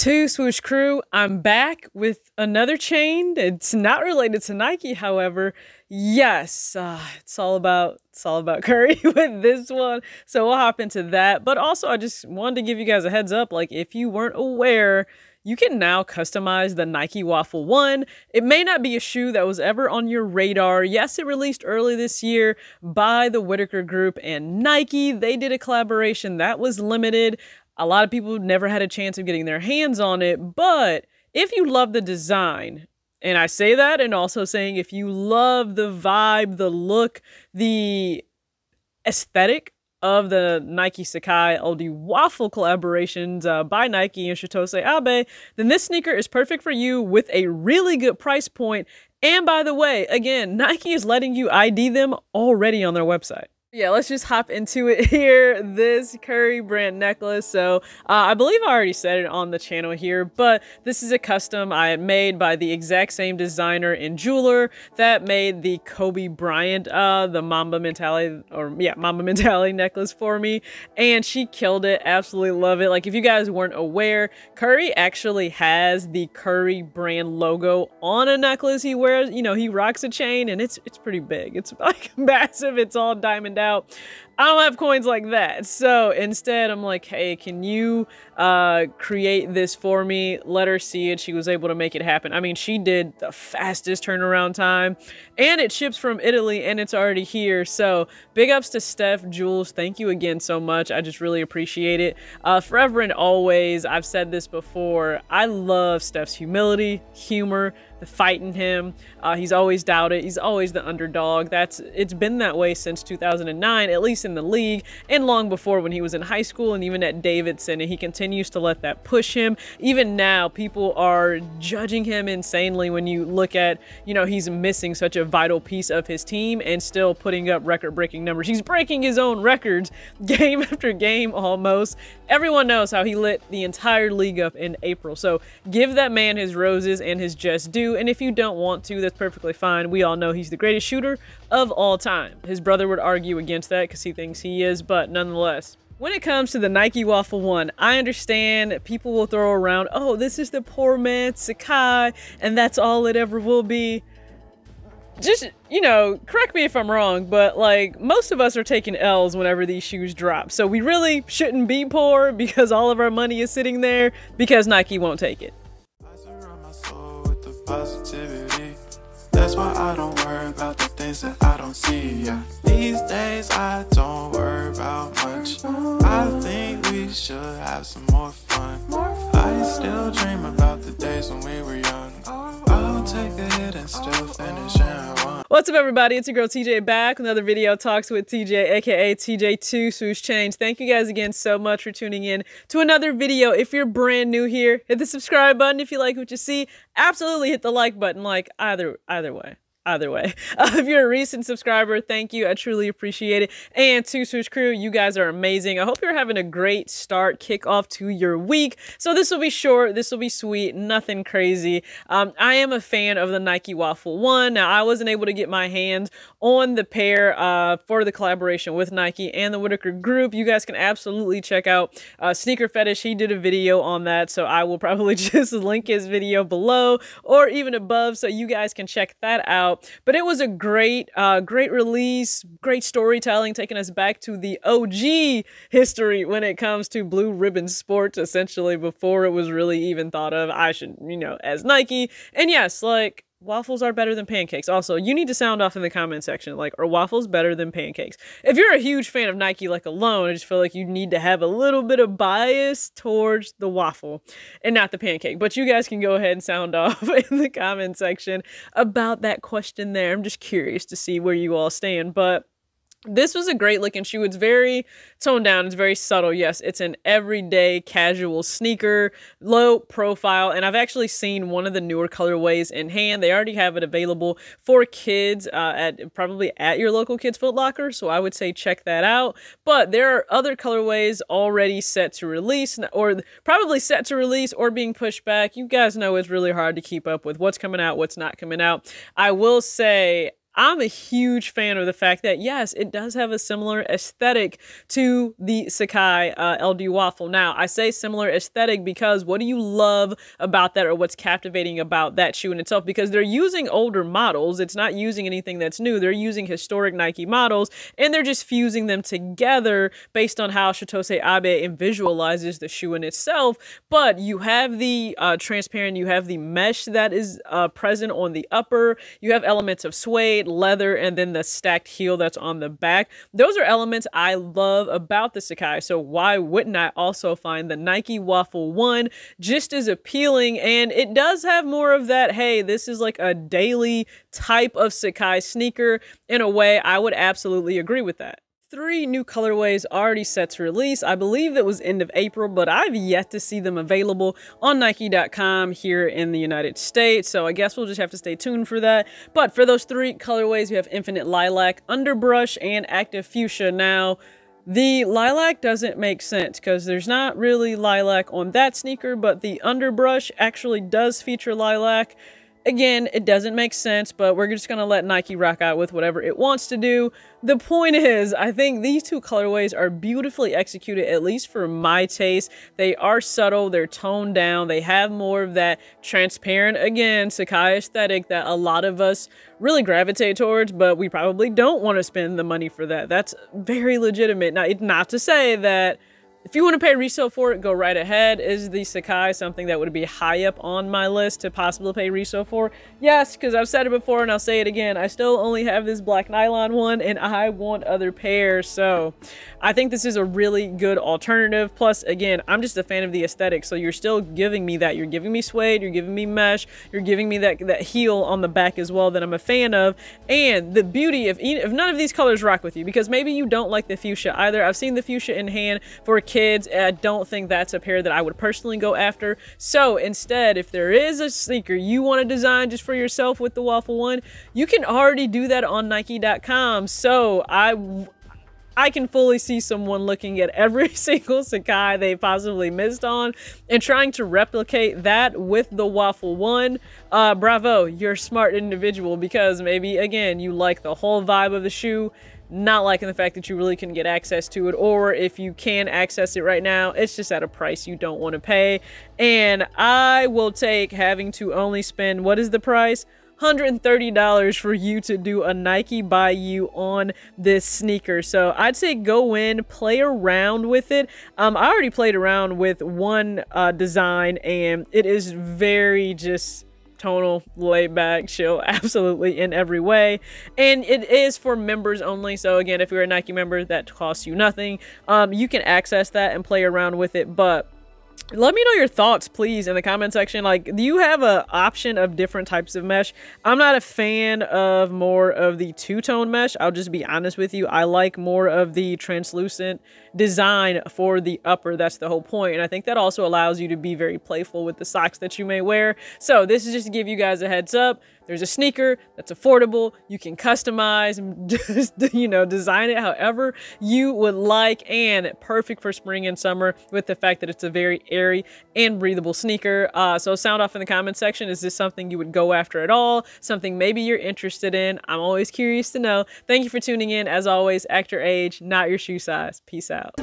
To Swoosh Crew, I'm back with another chain. It's not related to Nike, however. Yes, it's all about Curry with this one. So we'll hop into that. But also, I just wanted to give you guys a heads up. Like, if you weren't aware, you can now customize the Nike Waffle 1. It may not be a shoe that was ever on your radar. Yes, it released early this year by the Whitaker Group and Nike. They did a collaboration that was limited. A lot of people never had a chance of getting their hands on it, but if you love the design, and I say that and also saying if you love the vibe, the look, the aesthetic of the Nike Sacai LDWaffle collaborations by Nike and Shatose Abe, then this sneaker is perfect for you with a really good price point. And by the way, again, Nike is letting you ID them already on their website. Yeah, let's just hop into it here. This Curry brand necklace. So I believe I already said it on the channel here, but this is a custom I had made by the exact same designer and jeweler that made the Kobe Bryant, the Mamba Mentality, Mamba Mentality necklace for me. And she killed it. Absolutely love it. Like, if you guys weren't aware, Curry actually has the Curry brand logo on a necklace he wears. You know, he rocks a chain and it's pretty big. It's like massive. It's all diamond out. I don't have coins like that, so instead I'm like, hey, can you create this for me? Let her see it. She was able to make it happen. I mean, she did the fastest turnaround time, and it ships from Italy and it's already here. So big ups to Steph, Jules, thank you again so much. I just really appreciate it. Forever and always, I've said this before, I love Steph's humility, humor, the fight in him. He's always doubted. He's always the underdog. It's been that way since 2009, at least in the league, and long before when he was in high school and even at Davidson, and he continues to let that push him. Even now, people are judging him insanely when you look at, you know, he's missing such a vital piece of his team and still putting up record-breaking numbers. He's breaking his own records game after game almost. Everyone knows how he lit the entire league up in April, so give that man his roses and his just due. And if you don't want to, that's perfectly fine. We all know he's the greatest shooter of all time. His brother would argue against that because he thinks he is, but nonetheless. When it comes to the Nike Waffle 1, I understand people will throw around, oh, this is the poor man's Sacai, and that's all it ever will be. Just, you know, correct me if I'm wrong, but like, most of us are taking L's whenever these shoes drop. So we really shouldn't be poor because all of our money is sitting there because Nike won't take it. Positivity, that's why I don't worry about the things that I don't see. Yeah. These days I don't worry about much. I think we should have some more fun. I still dream about the days when we were young. I'll take a hit and still finish and one. What's up, everybody? It's your girl TJ back with another video. Talks with TJ, aka TJ2 Swoosh Change. Thank you guys again so much for tuning in to another video. If you're brand new here, hit the subscribe button. If you like what you see, absolutely hit the like button. Like either way. If you're a recent subscriber, thank you. I truly appreciate it. And to Swoosh Crew, you guys are amazing. I hope you're having a great start, kickoff to your week. So this will be short, this will be sweet, nothing crazy. I am a fan of the Nike Waffle 1. Now, I wasn't able to get my hands on the pair for the collaboration with Nike and the Whitaker Group. You guys can absolutely check out Sneaker Fetish. He did a video on that, so I will probably just link his video below or even above so you guys can check that out. But it was a great release, great storytelling, taking us back to the OG history when it comes to blue ribbon sports, essentially before it was really even thought of, as Nike. And yes, like, waffles are better than pancakes. Also, you need to sound off in the comment section, like, are waffles better than pancakes? If you're a huge fan of Nike, like, alone, I just feel like you need to have a little bit of bias towards the waffle and not the pancake. But you guys can go ahead and sound off in the comment section about that question there. I'm just curious to see where you all stand, but this was a great looking shoe. It's very toned down. It's very subtle. Yes, it's an everyday casual sneaker, low profile. And I've actually seen one of the newer colorways in hand. They already have it available for kids probably at your local Kids Foot Locker. So I would say check that out. But there are other colorways already set to release, or probably set to release or being pushed back. You guys know it's really hard to keep up with what's coming out, what's not coming out. I will say, I'm a huge fan of the fact that, yes, it does have a similar aesthetic to the Sacai LDWaffle. Now, I say similar aesthetic because what do you love about that, or what's captivating about that shoe in itself? Because they're using older models. It's not using anything that's new. They're using historic Nike models, and they're just fusing them together based on how Shitose Abe visualizes the shoe in itself. But you have the transparent, you have the mesh that is present on the upper, you have elements of suede, leather, and then the stacked heel that's on the back. Those are elements I love about the Sacai, so why wouldn't I also find the Nike Waffle 1 just as appealing? And it does have more of that, hey, this is like a daily type of Sacai sneaker. In a way, I would absolutely agree with that. 3 new colorways already set to release. I believe it was end of April, but I've yet to see them available on Nike.com here in the United States, so I guess we'll just have to stay tuned for that. But for those 3 colorways, we have Infinite Lilac, Underbrush, and Active Fuchsia. Now, the lilac doesn't make sense because there's not really lilac on that sneaker, but the Underbrush actually does feature lilac. Again, it doesn't make sense, but we're just going to let Nike rock out with whatever it wants to do. The point is, I think these 2 colorways are beautifully executed, at least for my taste. They are subtle, they're toned down, they have more of that transparent, again, Sacai aesthetic that a lot of us really gravitate towards, but we probably don't want to spend the money for that. That's very legitimate. Now, not to say that if you want to pay resale for it, go right ahead. Is the Sacai something that would be high up on my list to possibly pay resale for? Yes, because I've said it before and I'll say it again. I still only have this black nylon one and I want other pairs. So I think this is a really good alternative. Plus, again, I'm just a fan of the aesthetic. So you're still giving me that. You're giving me suede, you're giving me mesh, you're giving me that heel on the back as well that I'm a fan of. And the beauty of if none of these colors rock with you, because maybe you don't like the fuchsia either. I've seen the fuchsia in hand for kids, and I don't think that's a pair that I would personally go after. So instead, if there is a sneaker you want to design just for yourself with the Waffle 1, you can already do that on Nike.com. So I can fully see someone looking at every single Sacai they possibly missed on and trying to replicate that with the Waffle 1. Bravo, you're a smart individual, because maybe, again, you like the whole vibe of the shoe, not liking the fact that you really can get access to it, or if you can access it right now, it's just at a price you don't want to pay. And I will take having to only spend, what is the price? $130 for you to do a Nike by you on this sneaker. So I'd say go in, play around with it. I already played around with one design, and it is very just tonal, laid back, chill, absolutely in every way. And it is for members only. So again, if you're a Nike member, that costs you nothing. You can access that and play around with it. But let me know your thoughts, please, in the comment section. Like, do you have an option of different types of mesh? I'm not a fan of more of the two-tone mesh. I'll just be honest with you. I like more of the translucent design for the upper. That's the whole point. And I think that also allows you to be very playful with the socks that you may wear. So this is just to give you guys a heads up. There's a sneaker that's affordable. You can customize and just, you know, design it however you would like, and perfect for spring and summer with the fact that it's a very airy and breathable sneaker. So sound off in the comment section. Is this something you would go after at all? Something maybe you're interested in? I'm always curious to know. Thank you for tuning in. As always, act your age, not your shoe size. Peace out.